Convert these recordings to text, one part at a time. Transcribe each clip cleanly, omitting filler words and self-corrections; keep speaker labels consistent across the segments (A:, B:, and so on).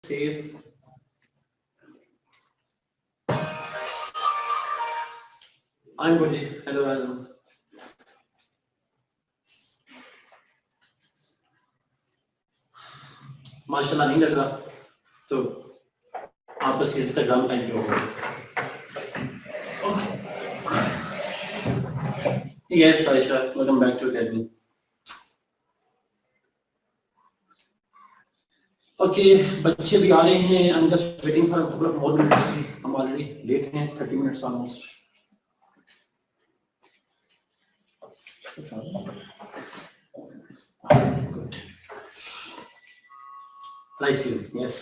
A: Safe. I'm good. Hello, Adam. माशाल्लाह नहीं लग रहा तो आप बस इंस्टाग्राम टाइम पे होगा. Yes, Aisha, welcome back to Academy. Okay, बच्चे भी आ रहे हैं. I'm just waiting for a couple of more minutes. हम already late हैं, 30 minutes almost. Good. Nice you. Yes.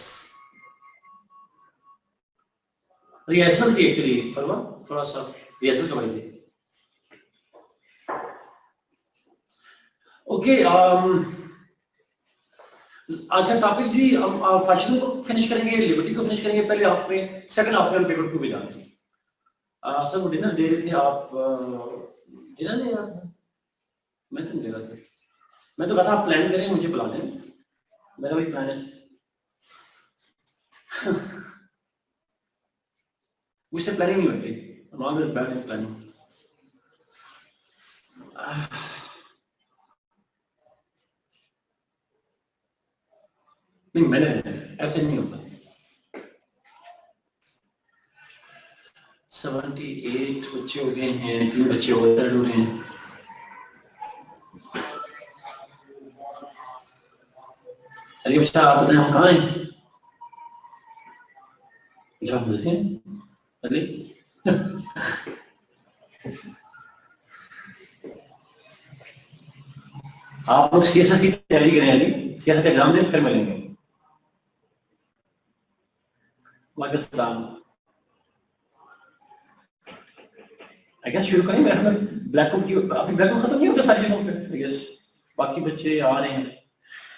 A: Rehearsal थी एक्चुअली फरवा थोड़ा सा रिहर्सल करवाई थी. ओके आज का टॉपिक भी हम फैसिज्म को फिनिश करेंगे, लिबर्टी को फिनिश करेंगे. पहले हाफ में सेकंड हाफ में हम पेपर को भी जानेंगे. सर वो डिनर दे रहे थे आप, डिनर नहीं रहा था, मैं तो नहीं दे रहा था. मैं तो कहा था आप प्लान करें मुझे बुला दें, मेरा भी प्लान है. मुझसे प्लानिंग नहीं होती. I'm always bad in planning. नहीं मैंने ऐसे नहीं होता. 78 बच्चे हो गए हैं, 3 बच्चे और हो रहे हैं. अरे बच्चा आप बताएं हम कहाँ हैं? जहाँ मर्जी हैं. अरे आप लोग सीएसएस की तैयारी करें. अभी सीएसएस का एग्जाम दें फिर मिलेंगे. वालेकुम सलाम. आई गेस शुरू करें. मेरे ब्लैक बुक की अभी ब्लैक बुक खत्म नहीं हो गया सारी जगहों पे. आई गेस बाकी बच्चे आ रहे हैं.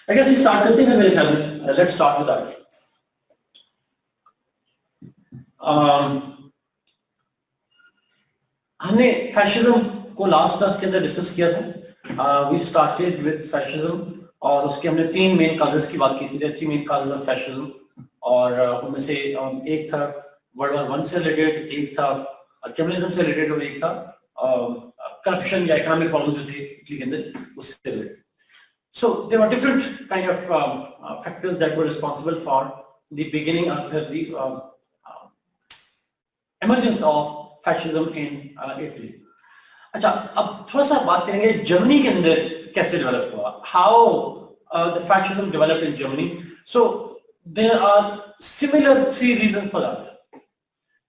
A: आई गेस स्टार्ट करते हैं मेरे ख्याल में. Let's start with that. हमने फैशिज्म को लास्ट क्लास के अंदर डिस्कस किया था. वी स्टार्टेड विद फैशिज्म और उसके हमने 3 मेन काजेस की बात की थी. 3 मेन काजेस ऑफ फैशिज्म और उनमें से एक था वर्ल्ड वॉर 1 से रिलेटेड, एक था कम्युनिज्म से रिलेटेड और एक था करप्शन या इकोनॉमिक प्रॉब्लम्स जो थे इटली के अंदर उससे related. So there were different kind of factors that were responsible for the beginning of the emergence of fascism in Italy. अच्छा अब थोड़ा सा बात करेंगे जर्मनी के अंदर कैसे डेवलप हुआ. How the fascism developed in Germany. So there are similar 3 reasons for that.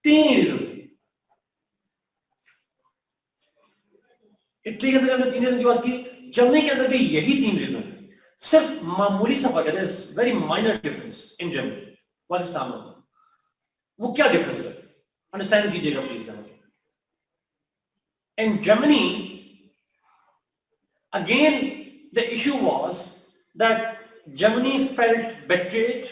A: 3 reasons. Italy के अंदर हमने 3 रीजन की बात की. जर्मनी के अंदर भी यही 3 रीजन. सिर्फ मामूली सा फर्क है. Very minor difference in Germany. What is that? वो क्या डिफरेंस है अंडरस्टैंड कीजिएगा please. In Germany, again, the issue was that Germany felt betrayed,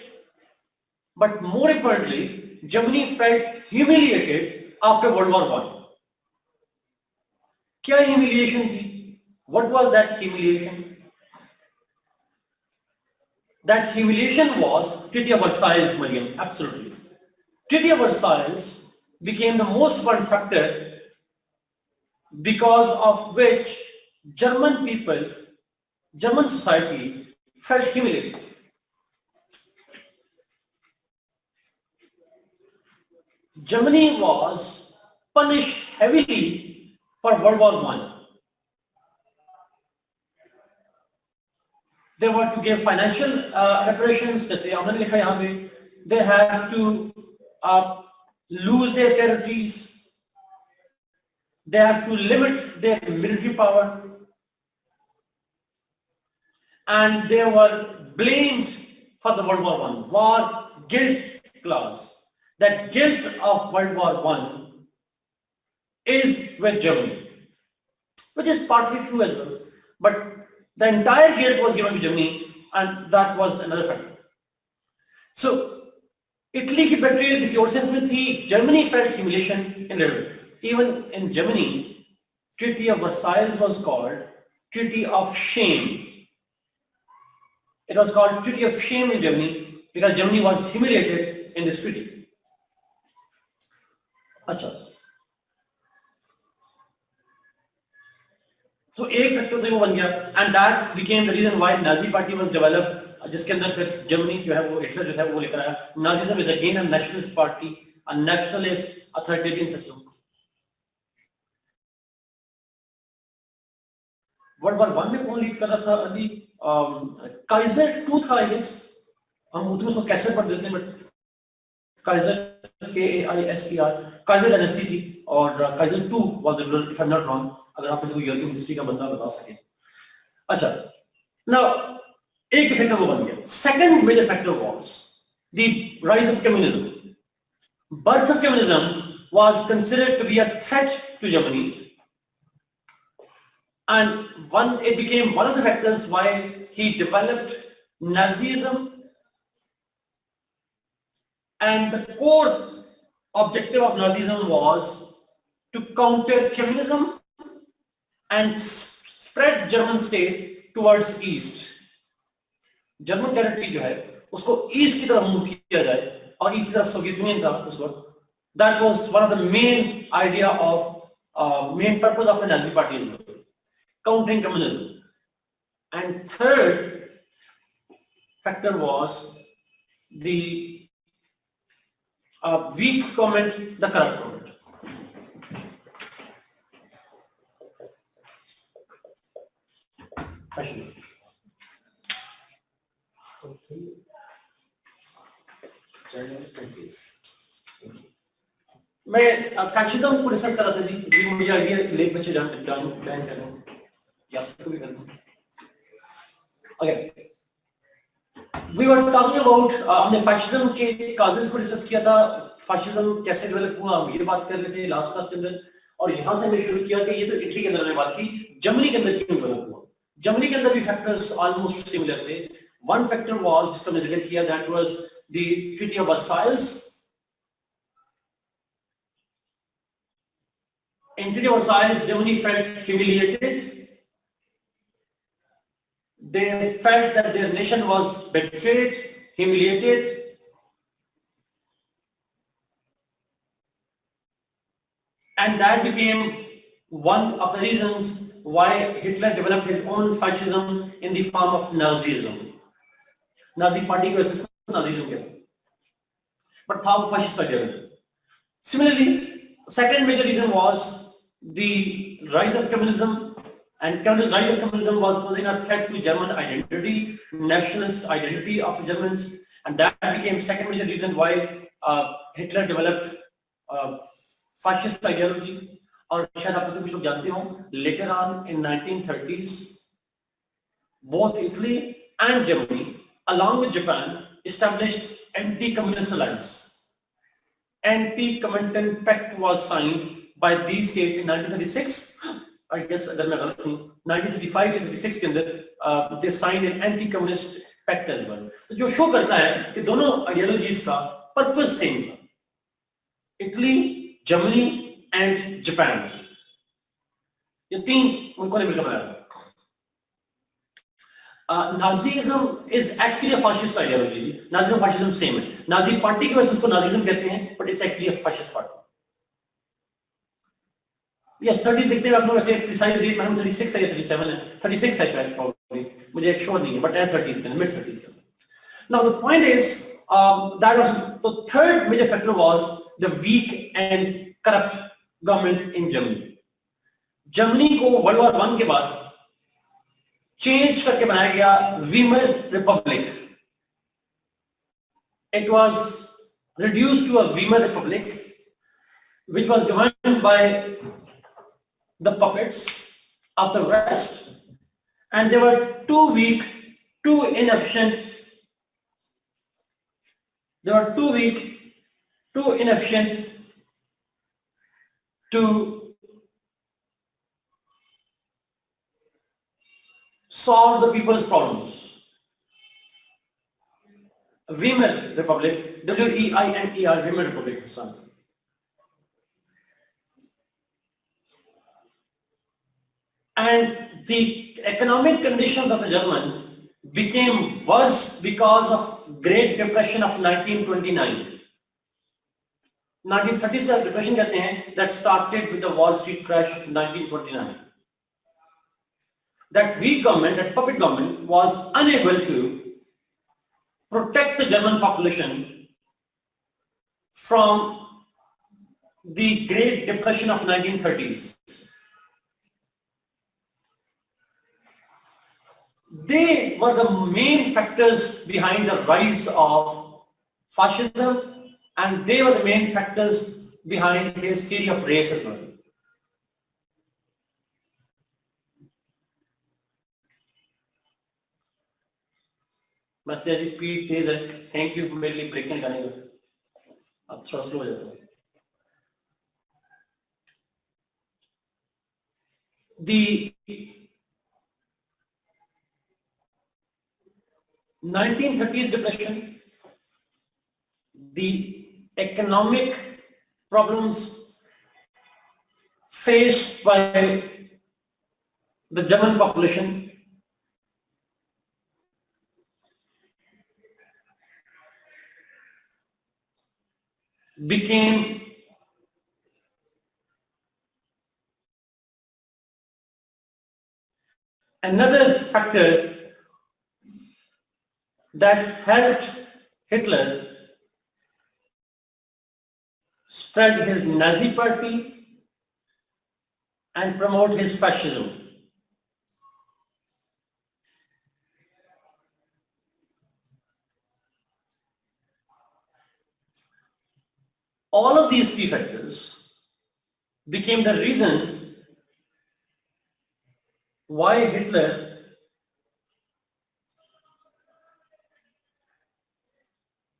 A: but more importantly, Germany felt humiliated after World War I. क्या humiliation थी? What was that humiliation? That humiliation was Treaty of Versailles, Mariam. Absolutely. Treaty of Versailles became the most important factor because of which German people, German society felt humiliated. Germany was punished heavily for World War I. They were to give financial reparations. जैसे हमने लिखा यहाँ पे, they had to lose their territories. They have to limit their military power, and they were blamed for the World War I war guilt clause. That guilt of World War I is with Germany, which is partly true as well. But the entire guilt was given to Germany, and that was another factor. So, Italy की betrayal किसी और sense में थी. Germany felt humiliation in railway. Even in Germany, Treaty of Versailles was called Treaty of Shame. It was called Treaty of Shame in Germany because Germany was humiliated in this treaty. अच्छा, तो एक factor तो वो बन गया, and that became the reason why Nazi party was developed, जिसके अंदर फिर जर्मनी जो है वो हिटलर जो है वो लेकर आया. Nazism is again a nationalist party, a nationalist authoritarian system. World war 1 में कौन लीड कर रहा था? अभी काइजर 2 था, आई गेस. हम उर्दू में उसको कैसे पढ़ देते हैं, but Kaizer KAISER, Kaizer dynasty थी, और Kaizer 2 was ruler, if I am not wrong, अगर आप मुझे यूरोपियन हिस्ट्री का बंदा बता सके. अच्छा, नाउ एक फैक्टर वो बन गया. Second major factor was the rise of communism. Birth of communism was considered to be a threat to Germany, and it became one of the factors why he developed Nazism, and the core objective of Nazism was to counter communism and spread German state towards east. German territory जो है उसको east की तरफ move किया जाए, और east की तरफ सोवियत यूनियन था उस वक्त. That was one of the main idea of main purpose of the Nazi party, countering communism. And third factor was the weak government, the corrupt government. मैं फैशिज्म को रिसर्च कर रहा था जी, मुझे आइडिया लेट बच्चे जान प्लान कर रहा हूँ, या सबको भी करना है. Okay. We were talking about हमने फैशिज्म के काजेस को डिस्कस किया था, फैशिज्म कैसे डेवलप हुआ, हम ये बात कर रहे थे लास्ट क्लास के अंदर, और यहाँ से हमने शुरू किया कि ये तो इटली के अंदर हमने बात की, जर्मनी के अंदर क्यों डेवलप हुआ. जर्मनी के अंदर भी फैक्टर्स ऑलमोस्ट सिमिलर थे. वन फैक्टर वाज, जिसका हमने जिक्र किया, that was the treaty of Versailles. In Treaty of Versailles, Germany felt humiliated. They felt that their nation was betrayed, humiliated. And that became one of the reasons why Hitler developed his own fascism in the form of Nazism. Nazi party को ऐसे Nazism कहते हैं, but था वो fascist ideology. Similarly, second major reason was the rise of communism, and rise of communism was posing a threat to German identity, nationalist identity of the Germans, and that became second major reason why Hitler developed fascist ideology. और शायद आप से कुछ लोग जानते हो, later on in 1930s, both Italy and Germany, along with Japan, established anti-communist alliance. Anti-Comintern Pact was signed by these states in 1936. I guess अगर मैं गलत हूँ, 1935 या 36 के अंदर they signed an anti-communist pact as well. तो जो show करता है कि दोनों आइडियोलॉजीज का पर्पस सेम था. इटली, जर्मनी एंड जापान, ये तीन उनको ने मिलकर बनाया. Nazism is actually a fascist ideology. Nazism and fascism same है. Nazi party की वजह से उसको Nazism कहते हैं, but it's actually a fascist party. Yes, 30s देखते हैं आप लोग, ऐसे प्रिसाइज रेट में हम 36 है या 37 है, 36 है शायद, probably मुझे एक श्योर नहीं है, but है 30s के, mid 30s के. Now the point is that was the third major factor was the weak and corrupt government in Germany. Germany को वर्ल्ड वॉर 1 के बाद चेंज करके बनाया गया Weimar Republic. It was reduced to a Weimar Republic, which was governed by the puppets of the West, and they were too weak, too inefficient. They were too weak, too inefficient to solve the people's problems. Weimar Republic, W-E-I-M-E-R, Weimar Republic, son. And the economic conditions of the German became worse because of Great Depression of 1929. 1930s का depression कहते हैं, that started with the Wall Street crash of 1929. That weak government, that puppet government, was unable to protect the German population from the Great Depression of 1930s. They were the main factors behind the rise of fascism, and they were the main factors behind his theory of race as well. Message speed तेज है, thank you मेरे लिए break निकालने का, अब थोड़ा slow हो जाता है. The 1930s depression, the economic problems faced by the German population, became another factor that helped Hitler spread his Nazi party and promote his fascism. All of these three factors became the reason why Hitler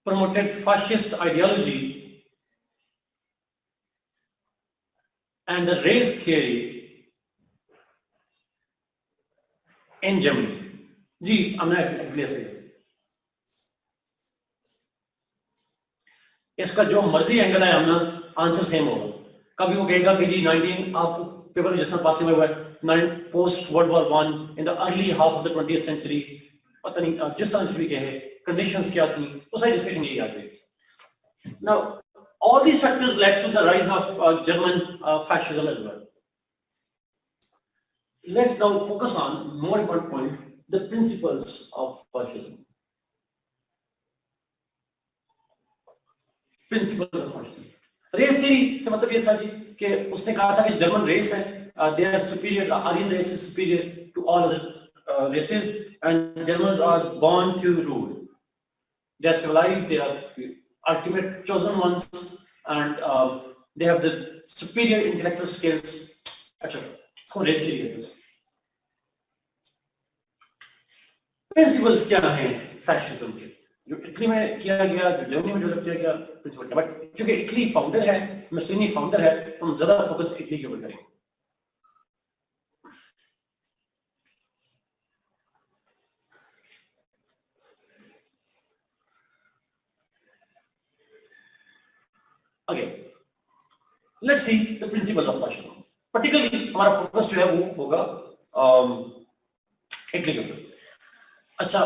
A: promoted fascist ideology and the race theory in Germany. जी हमने अगले से इसका जो मर्जी angle है हमने answer same होगा. कभी वो कहेगा कि जी 19 आप पेपर में जिस तरह पास हुआ है post world war 1 in the early half of the 20th century, पता नहीं जिस तरह से भी कहे कंडीशंस क्या थी, वो सारी डिस्कशन यही आ गई. Now all these factors led to the rise of German fascism as well. Let's now focus on more important point, the principles of fascism. Principles of fascism. Race theory से मतलब ये था जी कि उसने कहा था कि जर्मन रेस है, they are superior, the Aryan race is superior to all other races, and Germans are born to rule. They are civilized, they are ultimate chosen ones, and they have the superior intellectual skills, etc. इसको race theory कहते हैं. Principles क्या हैं fascism के, जो Italy में किया गया, जो जर्मनी में डेवलप किया गया प्रिंसिपल, बट क्योंकि इटली फाउंडर है, मुसोलिनी फाउंडर है, तो हम ज्यादा फोकस इटली के ऊपर करेंगे. Again, let's see the principles of fascism. Particularly हमारा फोकस जो है वो होगा इटली के ऊपर. अच्छा,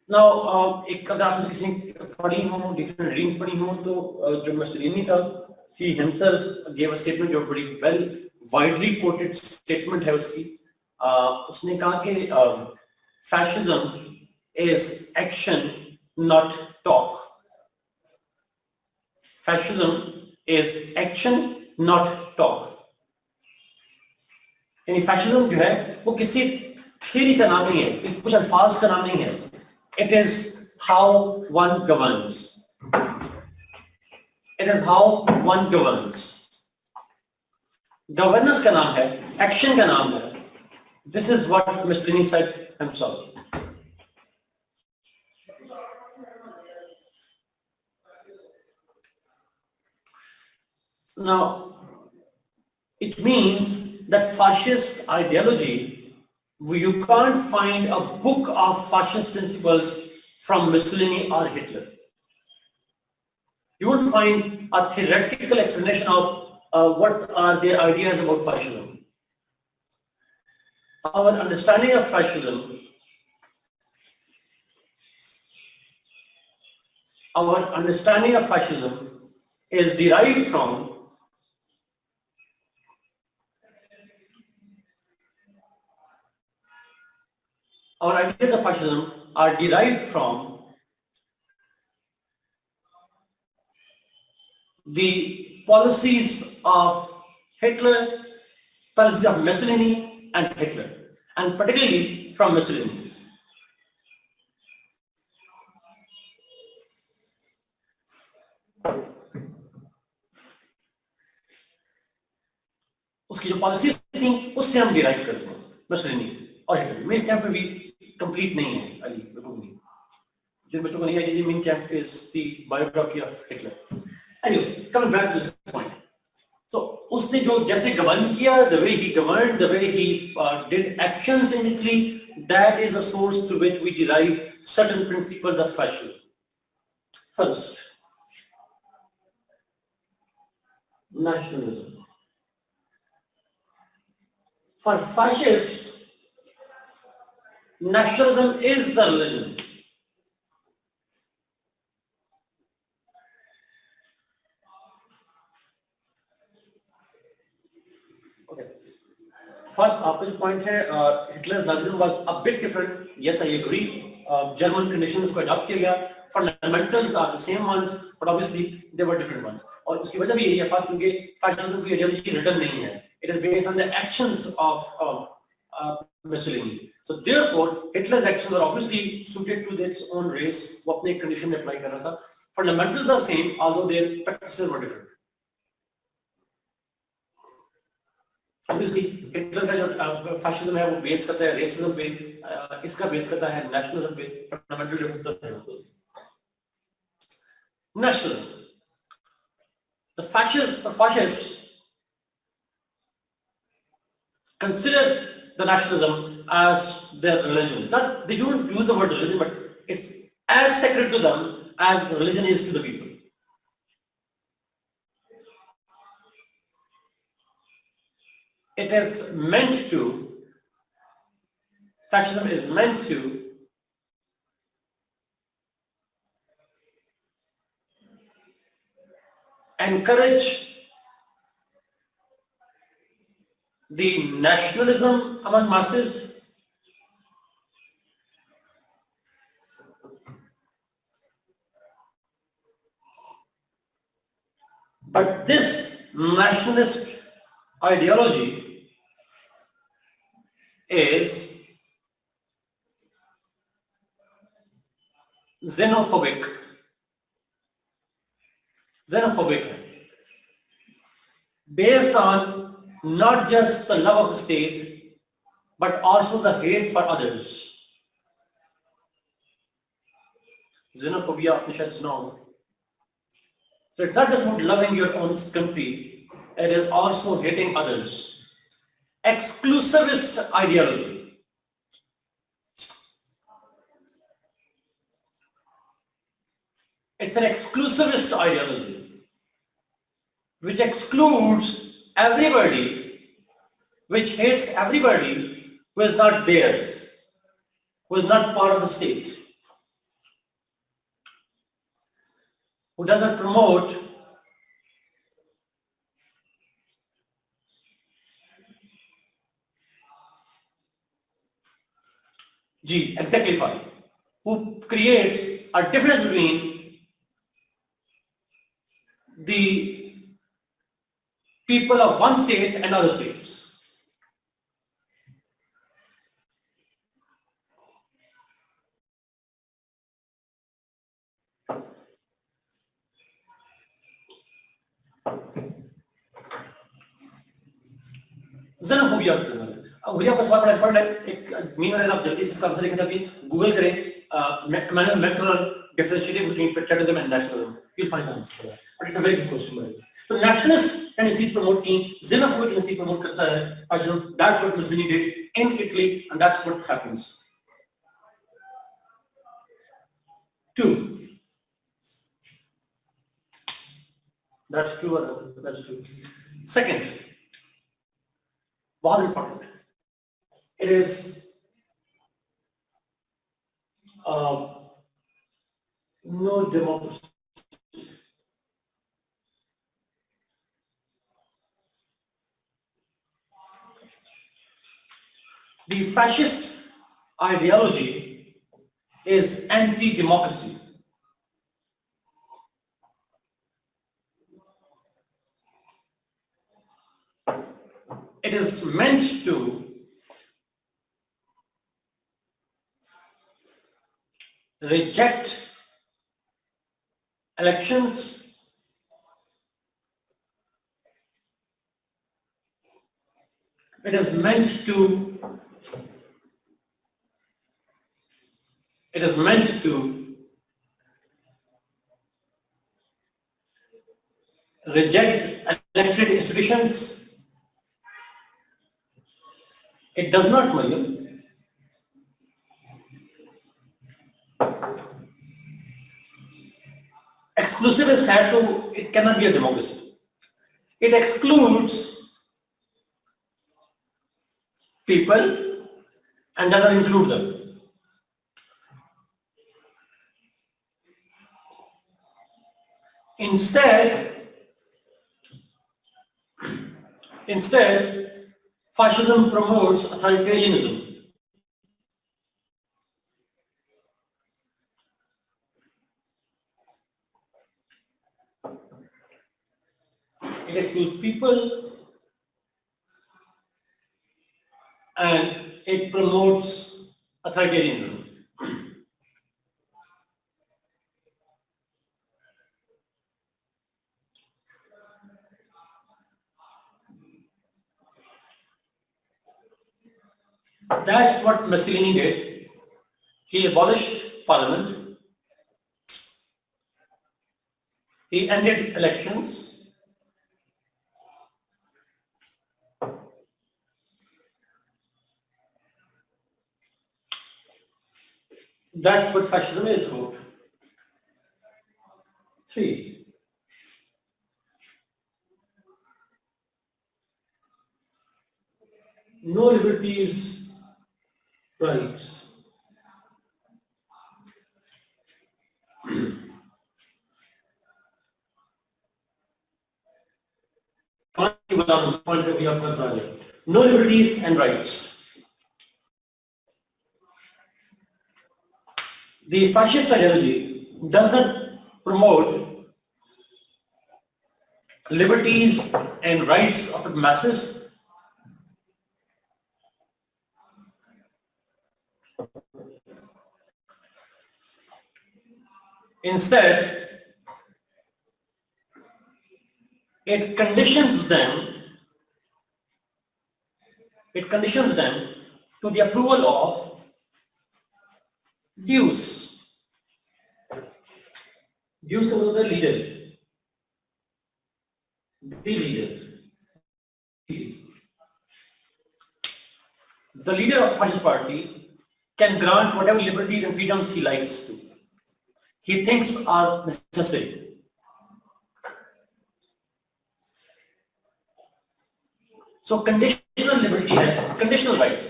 A: नाउ एक अगर आपने किसी ने पढ़ी हो, डिफरेंट रीडिंग पढ़ी हो, तो जो मुसोलिनी था, he himself gave a statement जो बड़ी वेल वाइडली कोटेड स्टेटमेंट है उसकी. उसने कहा कि fascism is action not talk. Fascism is action not talk. यानी fascism जो है वो किसी थियरी का नाम नहीं है, कुछ अल्फाज का नाम नहीं है. It is how one governs. It is how one governs. Governance का नाम है, action का नाम है. This is what Mussolini said himself. Now, it means that fascist ideology, you can't find a book of fascist principles from Mussolini or Hitler. You won't find a theoretical explanation of what are their ideas about fascism. our understanding of fascism, is derived from our ideas of fascism are derived from the policies of Hitler, policies of Mussolini and Hitler, and particularly from Mussolini's. उसकी जो policies थी उससे हम derive करते हैं मसलिनी और Hitler. Main camp में भी कंप्लीट नहीं है अली, बिल्कुल नहीं। जिन बच्चों को नहीं आई Mein Kampf is the biography of Hitler. Anyway, coming back to this point, तो उसने जो जैसे गवर्न किया, the way he govern, the way he did actions in Italy, that is the source through which we derive certain principles of fascism. First, nationalism. For fascists, nationalism is the religion. Okay. For आपका जो point है, Hitler's nationalism was a bit different. Yes, I agree. German conditions को adopt किया गया. Fundamentals are the same ones, but obviously they were different ones. और उसकी वजह भी यही है क्योंकि fascism की ideology written नहीं है. It is based on the actions of Mussolini. So therefore, Hitler's actions are obviously suited to its own race. वो अपने condition में apply कर रहा था. Fundamentals are same, although their practices were different. Obviously, Hitler का जो fascism है वो बेस करता है रेसिज्म पे, इसका बेस करता है नेशनलिज्म पे, फंडामेंटल डिफरेंस है। Nationalism. The fascists consider the nationalism as their religion. Not, they don't use the word religion, but it's as sacred to them as religion is to the people. It is meant to, fascism is meant to encourage the nationalism among masses, but this nationalist ideology is xenophobic है, based on not just the love of the state, but also the hate for others. Xenophobia, आपने शायद सुना होगा. So it's not just about loving your own country, it is also hating others. Exclusivist ideology. It's an exclusivist ideology which excludes everybody, which hates everybody who is not theirs, who is not part of the state, who does not promote exemplify, who creates a difference between the people of one state and other states. Xenophobia Huriya का सवाल बड़ा important है। एक mean अगर आप जल्दी से इसका आंसर देखना चाहती हैं, गूगल करें manual Macron differentiating between patriotism and nationalism. You'll find the answer for that. But it's a very good question, by the way. So nationalist tendencies promote king, xenophobic tendency promote करता है, that's what Mussolini did in Italy, and that's what happens. 2. That's true. That's true. Second, बहुत important. it is no democracy. The fascist ideology is anti-democracy. It is meant to reject elections, it is meant to reject elected institutions. It does not, Mariam, exclusivist have to, it cannot be a democracy. It excludes people and doesn't include them. Instead, fascism promotes authoritarianism. It excludes people and it promotes authoritarianism. That's what Mussolini did. He abolished parliament. He ended elections. That's what fascism is about. 3. No liberties, rights. Point of view of no liberties and rights. The fascist ideology does not promote liberties and rights of the masses. Instead, it conditions them to the approval of dues. Dues to the leader. The leader. The leader of the fascist party can grant whatever liberties and freedoms he likes to. He thinks are necessary. So conditional liberty है, conditional rights.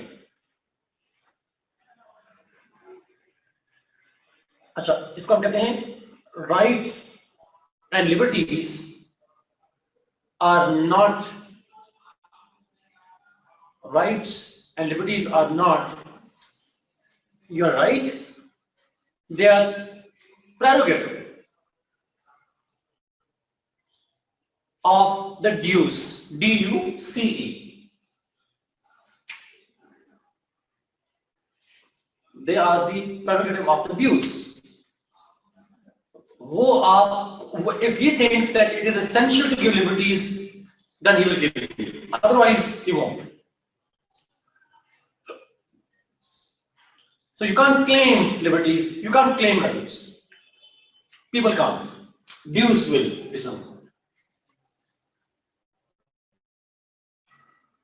A: अच्छा, इसको हम कहते हैं rights and liberties are not your right, they are prerogative of the dues, D-U-C-E. They are the prerogative of the dues. If he thinks that it is essential to give liberties, then he will give it. Otherwise, he won't. So you can't claim liberties, you can't claim rights. People can't. Dues will be some.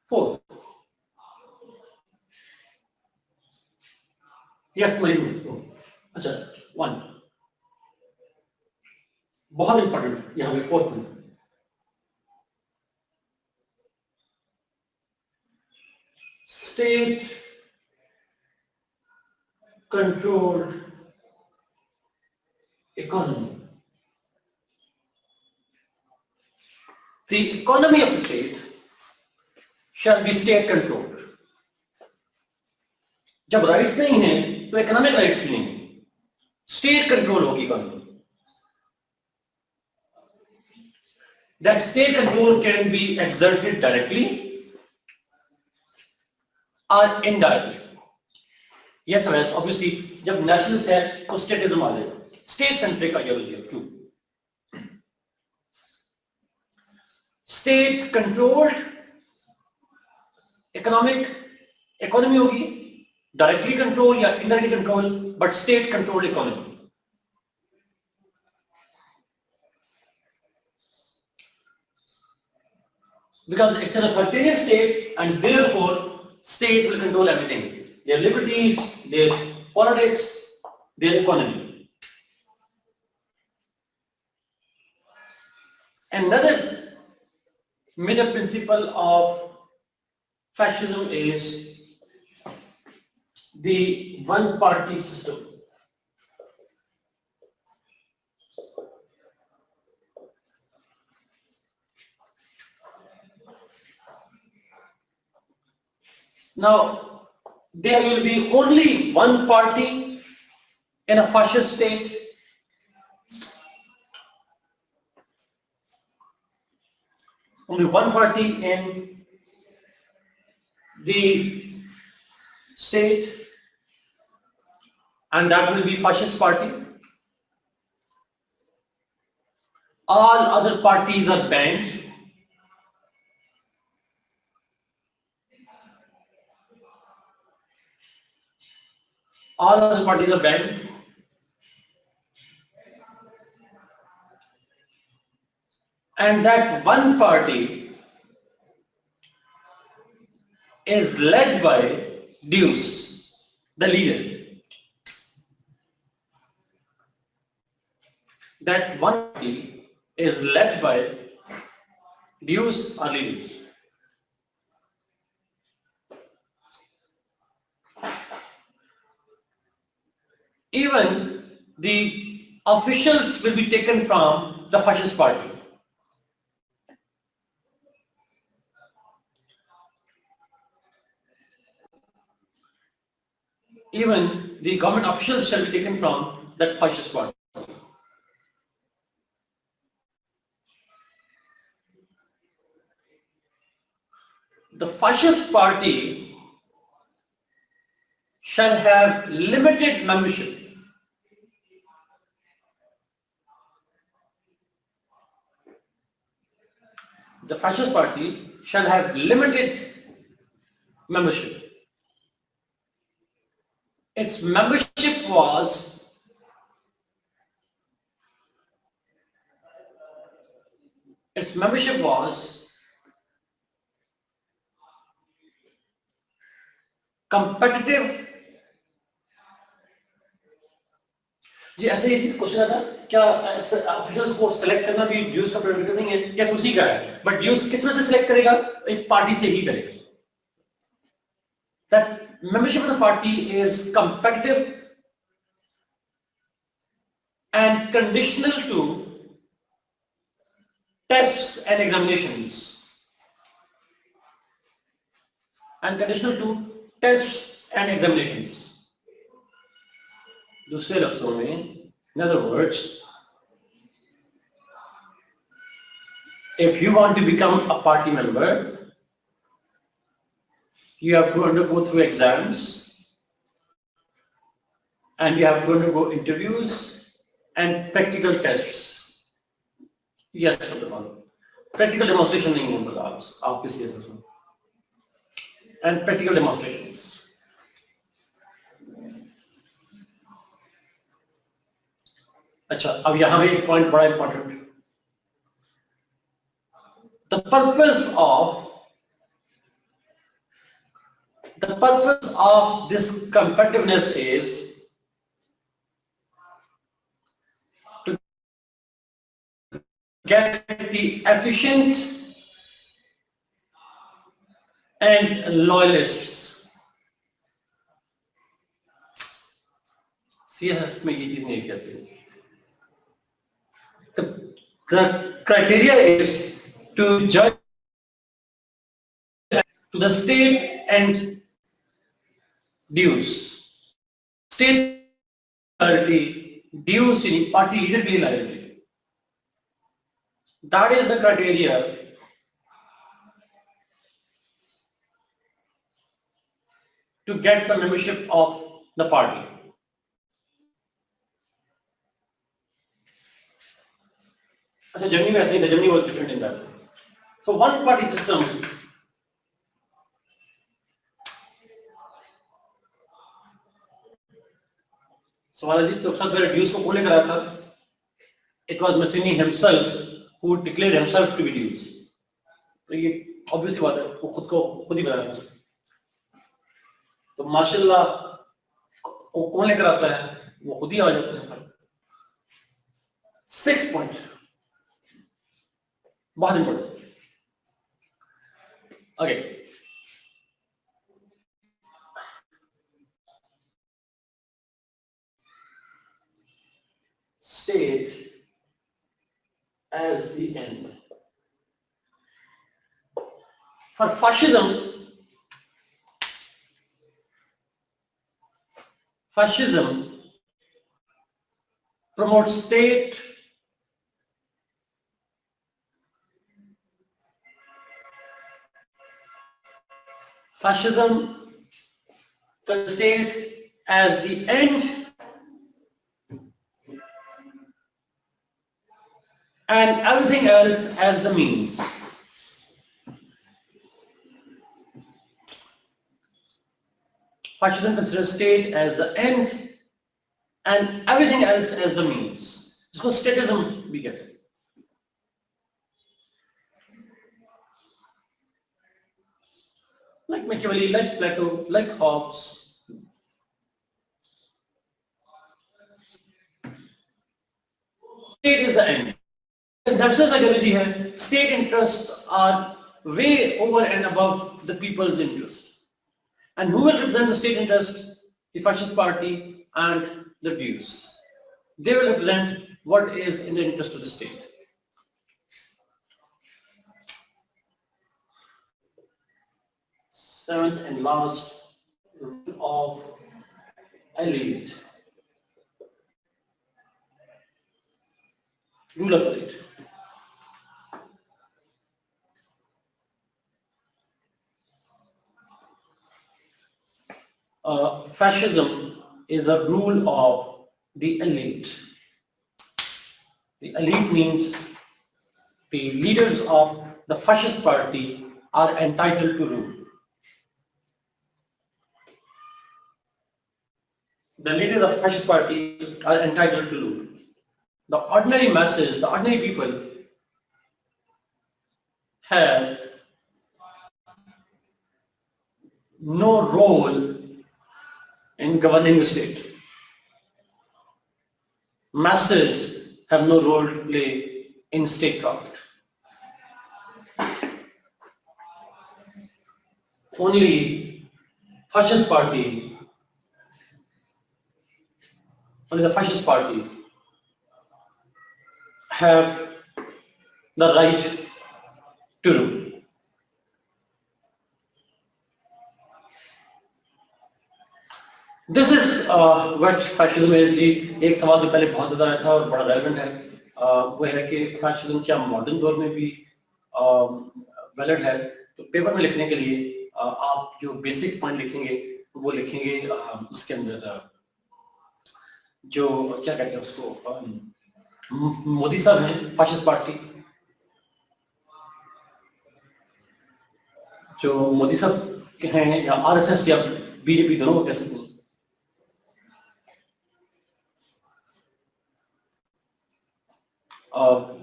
A: 4. Yes, Mariam. अच्छा, 1. बहुत important यहाँ पे 4th में. State controlled economy. The economy of the state shall be state controlled. जब rights नहीं है तो economic rights भी नहीं, स्टेट कंट्रोल होगी economy. That state control can be exerted directly or indirectly. Yes or yes, obviously, जब nationalist है तो statism आ जाएगा. State centric ideology है, true. State controlled economy होगी, directly control या indirectly control, but state controlled economy. Because it's an authoritarian state and therefore state will control everything. Their liberties, their politics, their economy. Another major principle of fascism is the one-party system. Now, there will be only one party in a fascist state. Only one party in the state, and that will be fascist party. All other parties are banned. All other parties are banned. And that one party is led by Deuce, the leader. That one party is led by Deuce or leaders. Even the officials will be taken from the fascist party. Even the government officials shall be taken from that fascist party. The fascist party shall have limited membership. The fascist party shall have limited membership. Its membership was competitive. जी ऐसे ही question आता क्या officials को select करना भी ड्यूस का prerogative नहीं है? Yes उसी का है, बट ड्यूस किस में से सिलेक्ट करेगा? एक पार्टी से ही करेगा. That membership of the party is competitive and conditional to tests and examinations. दूसरे लफ्जों में, in other words, if you want to become a party member, you have to undergo through exams and you have to undergo interviews and practical tests. Yes, practical demonstration नहीं है बोला आप किस case में? And practical demonstrations. अच्छा, अब यहाँ पे एक पॉइंट बड़ा important. The purpose of this competitiveness is to get the efficient and loyalists. CSS में ये चीज नहीं कहते. The criteria is to judge to the state and dues. State liability, dues in party leader के लिए liability. That is the criteria to get the membership of the party. अच्छा, Germany में ऐसा नहीं था. Germany was different in that. So one party system Swalajit तो सबसे पहले dues को कौन लेकर आया था? It was Mazzini himself who declared himself to be dues. तो ये obviously बात है, वो खुद ही बनाया था. तो माशाल्लाह को कौन लेकर आता है? वो खुद ही आ जाते हैं. 6 point बहुत important. Okay. State as the end. For fascism promotes state as the end and everything else as the means. Fascism considers state as the end and everything else as the means. इसको statism भी कहते हैं. Like Machiavelli, like Plato, like Hobbes. State is the end. Nationalist ideology है. State interests are way over and above the people's interest. And who will represent the state interest? The fascist party and the dues. They will represent what is in the interest of the state. Seventh and last rule of elite. Rule of elite. Fascism is a rule of the elite. The elite means the leaders of the fascist party are entitled to rule. The leaders of the fascist party are entitled to rule. The ordinary masses, the ordinary people have no role in governing the state. Masses have no role to play in statecraft. Only the fascist party have the right to rule. This is what fascism is. जी एक सवाल जो पहले बहुत ज़्यादा आया था और बड़ा रेलेवेंट है, वो है कि fascism क्या मॉडर्न दौर में भी वैलिड है. तो पेपर में लिखने के लिए आप जो बेसिक पॉइंट लिखेंगे वो लिखेंगे उसके अंदर जो क्या कहते हैं उसको, मोदी साहब हैं fascist पार्टी, जो मोदी साहब हैं या आरएसएस या बीजेपी दोनों को कह सकते हैं.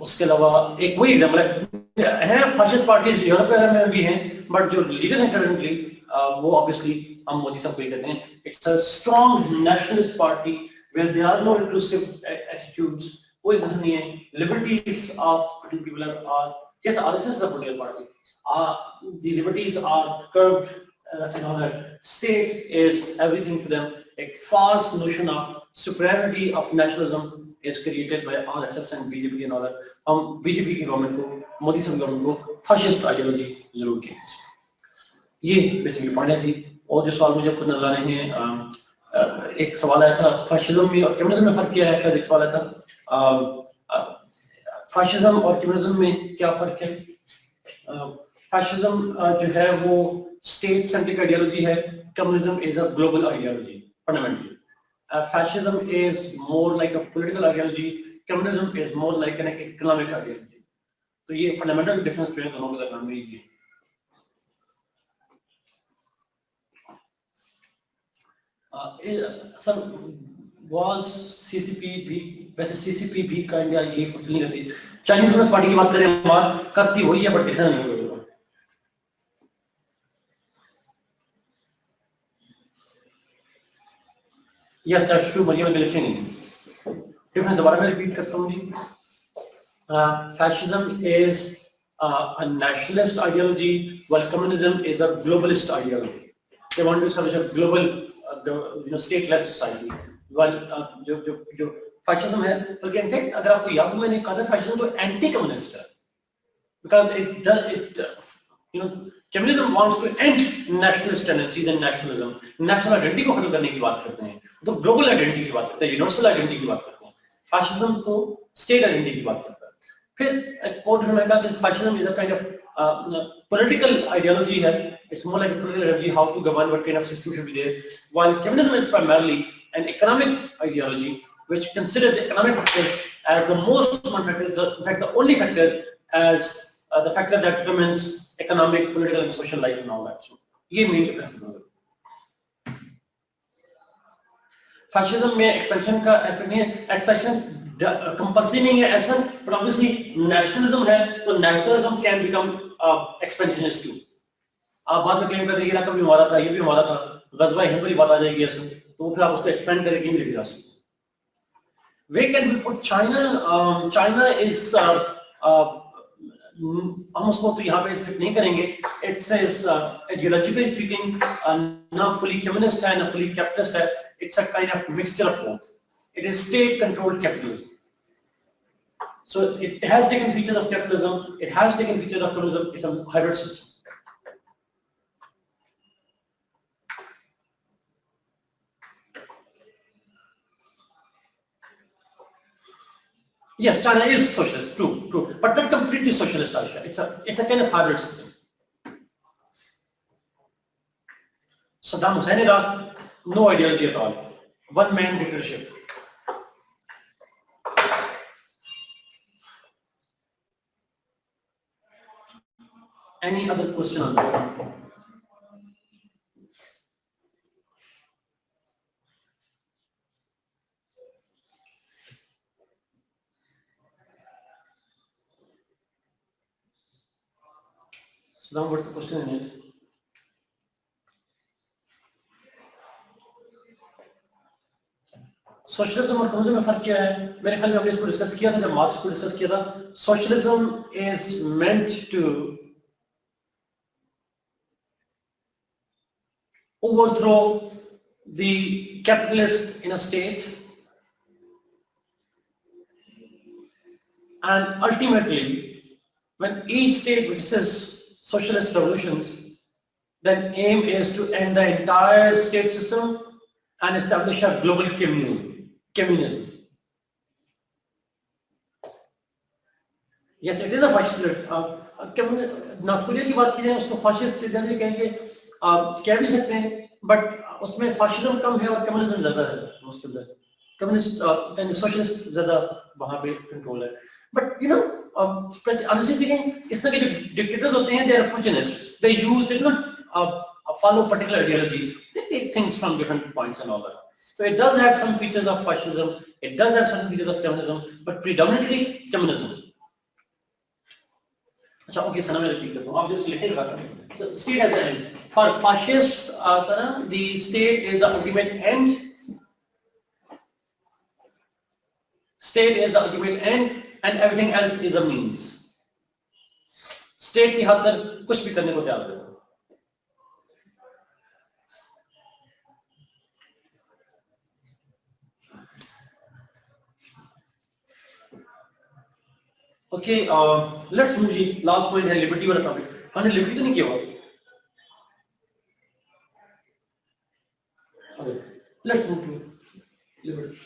A: उसके अलावा एक वही एग्जाम्पल है, फासिस्ट पार्टीज यूरोप में भी हैं, बट जो लीडर हैं करंटली वो ऑब्वियसली हम मोदी साहब को ही कहते हैं. It's a strong nationalist party where there are no inclusive attitudes. कोई नजर नहीं है. Liberties of people are, yes, RSS is a political party. The liberties are curbed and all that. State is everything to them. A false notion of superiority of nationalism is created by RSS and BJP and all that. हम BJP की government को, मोदी साहब government को fascist ideology जरूर की। ये basically point थी। और जो सवाल मुझे खुद नजर आ रहे हैं, एक सवाल आया था फाशिज्म में और कम्युनिज्म में फर्क क्या है, शायद एक सवाल आया था फाशिज्म और कम्युनिज्म में क्या फर्क है। फाशिज्म जो है वो स्टेट सेंट्रिक आइडियोलॉजी है, communism is a global ideology fundamentally. Fascism is more like a political ideology. Communism is more like an economic ideology. तो ये fundamental difference जो है दोनों के दरमियान में ये। सर was CCP भी, वैसे CCP भी का इंडिया ये कुछ नहीं करती। चाइनीज कम्युनिस्ट पार्टी की बात करें, बात करती वही है बट दिखना नहीं होगा। Yes, that's true, but you're glitching. Difference दोबारा मैं repeat करता हूँ जी। Fascism is a nationalist ideology, while communism is a globalist ideology. They want to establish a global, stateless society. While जो fascism है, बल्कि in fact अगर आपको याद हो मैंने कहा था fascism तो anti-communist है, because it does communism wants to end nationalist tendencies and nationalism. National identity को खत्म करने की बात करते हैं, तो ग्लोबल आइडेंटिटी की बात करते हैं, यूनिवर्सल आइडेंटिटी की बात करते हैं। फाशिज्म तो स्टेट आइडेंटिटी की बात करता है। फिर कोर्ट में कहा कि fascism is a kind of political ideology है, it's more like a political ideology, how to govern, what kind of system should be there, while communism is primarily an economic ideology which considers economic factors as the most important factor, in fact the only factor, as the factor that determines economic, political and social life and all that. So ये main difference है। Fascism में expansion का aspect नहीं है, expansion compulsory नहीं है ऐसा, but obviously nationalism है तो nationalism can become expansionist too. आप बाद में क्लेम करते हैं इलाका भी हमारा था, ये भी हमारा था, गजवा हिंद वाली बात आ जाएगी ऐसे, तो फिर आप उसको एक्सपेंड करके नहीं लेके जा सकते। Where can we put China? China is हम उसको तो यहाँ पे फिट नहीं करेंगे। It says ideologically speaking, ना fully communist है ना fully capitalist है। It's a kind of mixture of both. It is state-controlled capitalism. So it has taken features of capitalism. It has taken features of communism. It's a hybrid system. Yes, China is socialist, true, but not completely socialist, Aisha. It's a kind of hybrid system. Saddam Hussein Iraq, no ideology at all, one-man dictatorship. Any other question on that? So now what's the question in it? Socialism और communism में फर्क क्या है? मेरे ख्याल में हमने इसको डिस्कस किया था जब मार्क्स को डिस्कस किया था। Socialism is meant to overthrow the capitalist in a state, and ultimately when each state witnesses socialist revolutions, then aim is to end the entire state system and establish a global communism. Yes, it is a fascist. North Korea की बात की जाए उसको fascist इधर कहेंगे, कह भी सकते हैं, बट उसमें फाशिज्म कम है और कम्युनिज्म ज्यादा है। उसके अंदर कम्युनिस्ट एंड सोशलिस्ट ज्यादा वहां पे कंट्रोल है। बट honestly speaking, इस तरह के जो डिक्टेटर्स होते हैं, they are opportunists. They use, they do not follow particular ideology. They take things from different points and all that. So it does have some features of fascism. It does have some features of communism, but predominantly communism. अच्छा, okay सना, मैं repeat करता हूँ, आप जो लिखेंगे तो state as the end. For fascists, Sana, the state is the ultimate end. State is the ultimate end, and everything else is a means. State की हद तक कुछ भी करने को तैयार है। ओके, लेट्स मूव जी, लास्ट पॉइंट है लिबर्टी वाला टॉपिक। हमने लिबर्टी तो नहीं किया हुआ। Okay, let's move to liberty.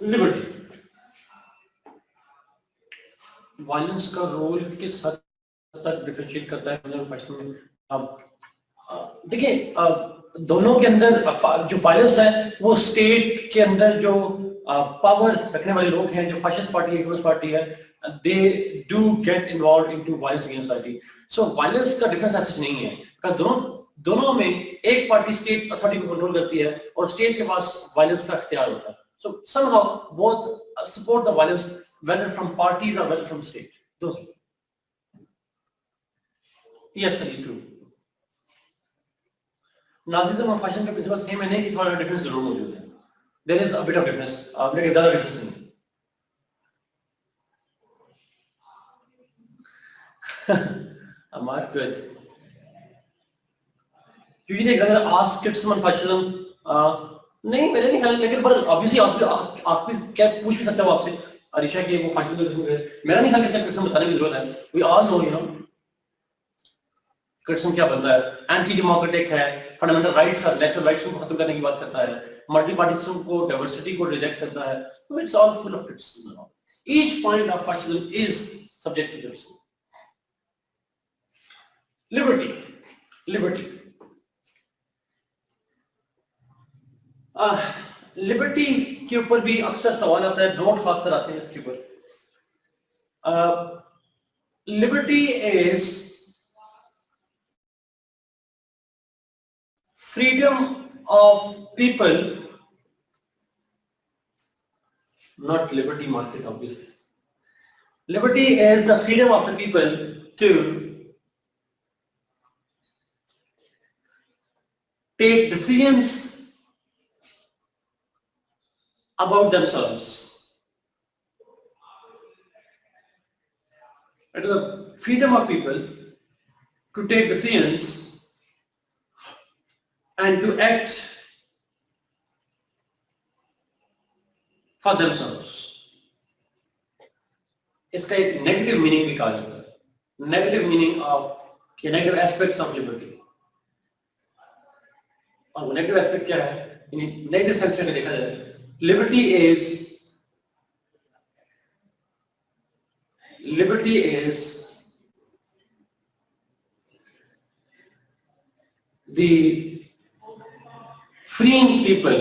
A: Liberty, violence का रोल किस हद तक डिफरेंशिएट करता है मतलब फैशन में? अब देखिए, दोनों के अंदर जो वायलेंस है वो स्टेट के अंदर जो पावर रखने वाले लोग हैं, जो फैशिस्ट पार्टी है, कम्युनिस्ट पार्टी है, they do get involve into violence against society. So violence का डिफरेंस ऐसा नहीं है, because दोनों में एक पार्टी स्टेट अथॉरिटी को कंट्रोल करती है और स्टेट के पास वायलेंस का इख्तियार होता है। सो somehow both support the violence, whether from parties or whether from state. Those. Yes, sir, true. Nazism और फैशन का प्रिंसिपल सेम है, नहीं कि थोड़ा डिफरेंस जरूर मौजूद है। There is a bit of difference, लेकिन ज्यादा डिफरेंस नहीं। Amar, good. Usually अगर ask kids on fascism, नहीं मेरे नहीं ख्याल, लेकिन पर ऑब्वियसली आप भी क्या पूछ भी सकते हो आपसे अरिशा की वो फैशिज्म, मेरा नहीं ख्याल कि किस्म बताने की जरूरत है। We all know, you know criticism क्या बनता है, एंटी डेमोक्रेटिक है, फंडामेंटल राइट्स और नेचुरल राइट्स को खत्म करने की बात करता है, मल्टी पार्टिसिज्म को, डाइवर्सिटी को रिजेक्ट करता है। तो it's all full of criticism. Each point of fascism is subject to criticism. Liberty, liberty, liberty के ऊपर भी अक्सर सवाल आता है, नोट खासकर आते हैं इसके ऊपर। Liberty is freedom of people, not liberty market, obviously. Liberty is the freedom of the people to take decisions about themselves. It is the freedom of people to take decisions and to act for themselves. इसका एक negative meaning भी कहा जाता है, negative meaning of negative aspects of liberty. और वो negative aspect क्या है, नेगेटिव सेंस में देखा जाए, liberty is the freeing people.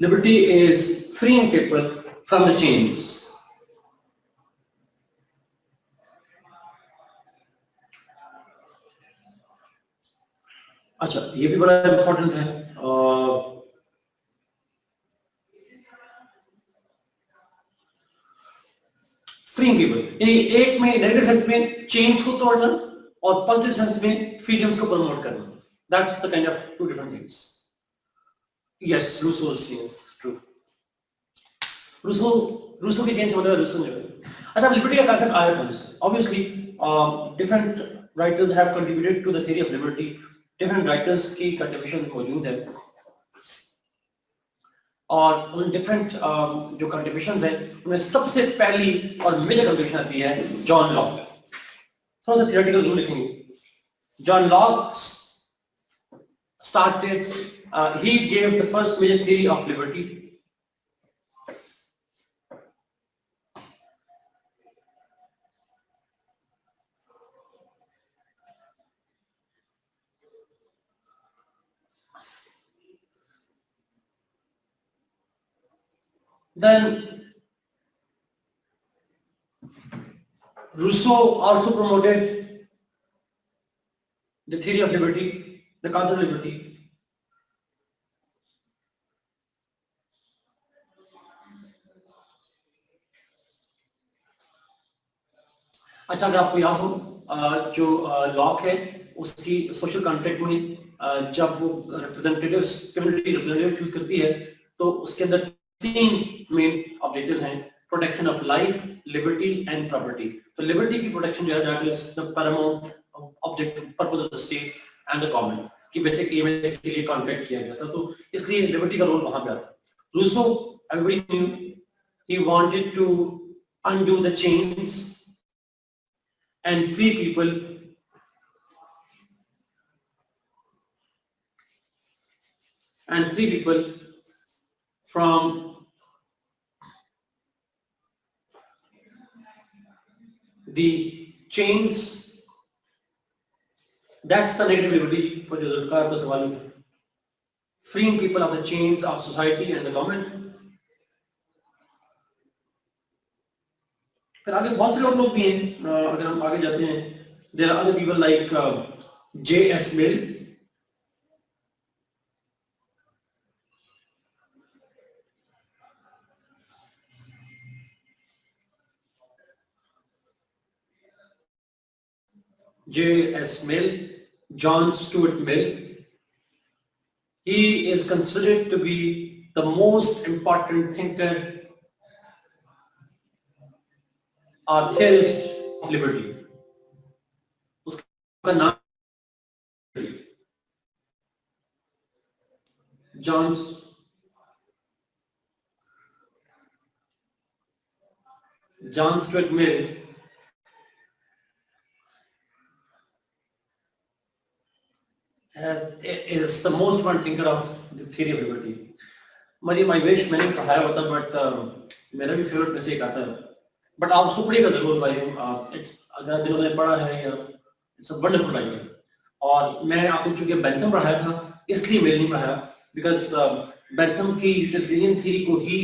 A: Liberty is freeing people from the chains. अच्छा, ये भी बड़ा इंपॉर्टेंट है। फ्रीइंग पीपल, यानी एक में नेगेटिव सेंस में चेन्स को तोड़ना और पॉजिटिव सेंस में फ्रीडम्स को प्रमोट करना। That's the kind of two different things. Yes, Rousseau's chains, true. Rousseau की चेंज होने वाला रूसो जो है। अच्छा, लिबर्टी का कांसेप्ट आया कौन से? Obviously different writers have contributed to the theory of liberty. Different writers की कंट्रीब्यूशन मौजूद है और उन डिफरेंट जो कंट्रीब्यूशंस हैं उनमें सबसे पहली और मेजर कंट्रीब्यूशन आती है जॉन लॉक। थोड़ा सा थियोरेटिकल जरूर लिखेंगे। John Locke started, he gave the first major theory of liberty. Then Rousseau also promoted the theory of liberty, the concept of liberty. अच्छा, अगर आपको याद हो, जो लॉक है उसकी सोशल कॉन्ट्रैक्ट में जब वो रिप्रेजेंटेटिव्स, कम्युनिटी रिप्रेजेंटेटिव चूज करती है तो उसके अंदर तीन मेन ऑब्जेक्टिव्स हैं, protection of life, liberty and property. तो लिबर्टी की प्रोटेक्शन जो है that is the Paramount objective purpose of the state and the government की बेसिक एम के लिए कॉन्ट्रैक्ट किया गया था, तो इसलिए लिबर्टी का रोल वहां पे आता है। Rousseau, everybody knew, he wanted to undo the chains and free people from the chains. That's the negative liberty for the Zulfikar का सवाल है, freeing people of the chains of society and the government. फिर आगे बहुत से लोग भी हैं, अगर हम आगे जाते हैं, there are other people like J.S. Mill, J.S. Mill, John Stuart Mill. He is considered to be the most important thinker or theorist of liberty. उसका नाम John Stuart Mill is the most important thinker of the theory of liberty. Mariam I wish मैंने पढ़ाया होता, but मेरा भी favourite में से एक आता है, बट आप उसको पढ़िएगा जरूर मरियम, अगर जिन्होंने पढ़ा है, इट्स अ वंडरफुल राइटर। और मैं आपको चूंकि बेंथम पढ़ाया था इसलिए मेरे नहीं पढ़ाया, बिकॉज बेंथम की यूटिलिटेरियन थ्योरी को ही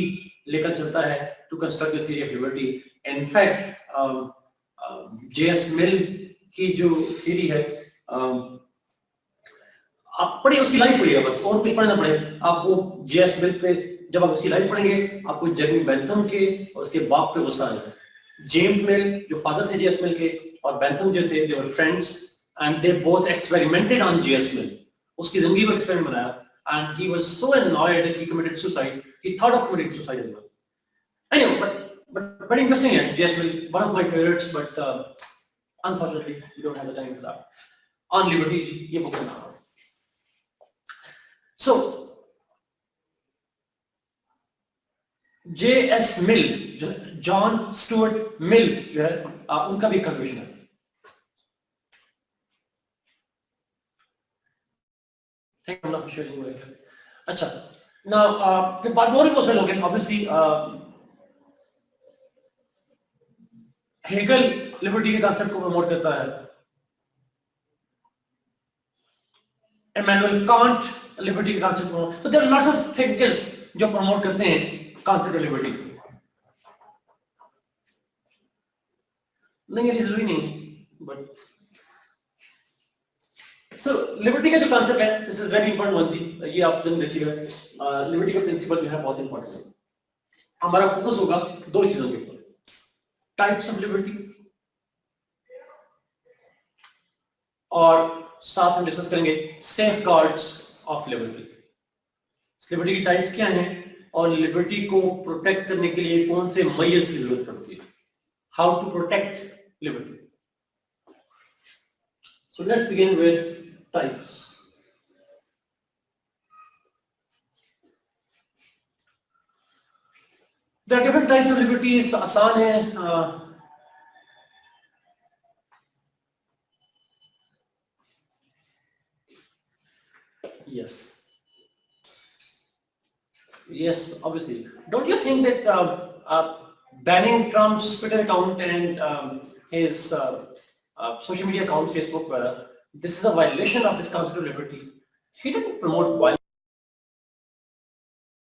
A: लेकर चलता है to construct the theory of liberty. In fact J.S. Mill की जो थ्योरी है, आप पढ़िए, उसकी लाइफ पढ़िएगा बस, और कुछ पढ़ना पड़े आप वो J.S. मिल पे। जब आप उसकी लाइफ पढ़ेंगे आपको जर्मी बेंथम के और उसके बाप पे गुस्सा आएगा। जेम्स मिल जो फादर थे J.S. मिल के, और बेंथम जो थे, they were friends and they both experimented on J.S. Mill. उसकी जिंदगी को एक्सपेरिमेंट बनाया, and he was so annoyed that he committed suicide. He thought of committing suicide as well. Anyway, but very interesting है J.S. Mill, one of my favorites, but unfortunately we don't have the time for that. On liberty ये book का नाम है। So J.S. Mill, John Stuart Mill जो है, उनका भी contribution है। Thank you for sharing with me. अच्छा, now फिर बात और भी बहुत लोग हैं, obviously हेगल लिबर्टी के कॉन्सेप्ट को प्रमोट करता है, इमैनुअल कांट लिबर्टी के कॉन्सेप्ट को, तो there are lots of thinkers जो प्रमोट करते हैं कॉन्सेप्ट ऑफ लिबर्टी। नहीं, ये जरूरी नहीं, बट सो लिबर्टी का जो कॉन्सेप्ट है, this is very important one थी, ये आप जरूर देखिएगा। लिबर्टी का प्रिंसिपल जो है बहुत इंपॉर्टेंट है। हमारा फोकस होगा दो चीजों के ऊपर, टाइप्स ऑफ लिबर्टी, और साथ हम डिस्कस करेंगे सेफगार्ड्स ऑफ लिबर्टी। लिबर्टी की टाइप्स क्या हैं और लिबर्टी को प्रोटेक्ट करने के लिए कौन से मेजर्स की जरूरत पड़ती है, how to protect liberty. So let's begin with types. There are different types of liberties. आसान है, yes, obviously. Don't you think that banning Trump's Twitter account and his social media account, Facebook, this is a violation of this concept of liberty? He didn't promote violence.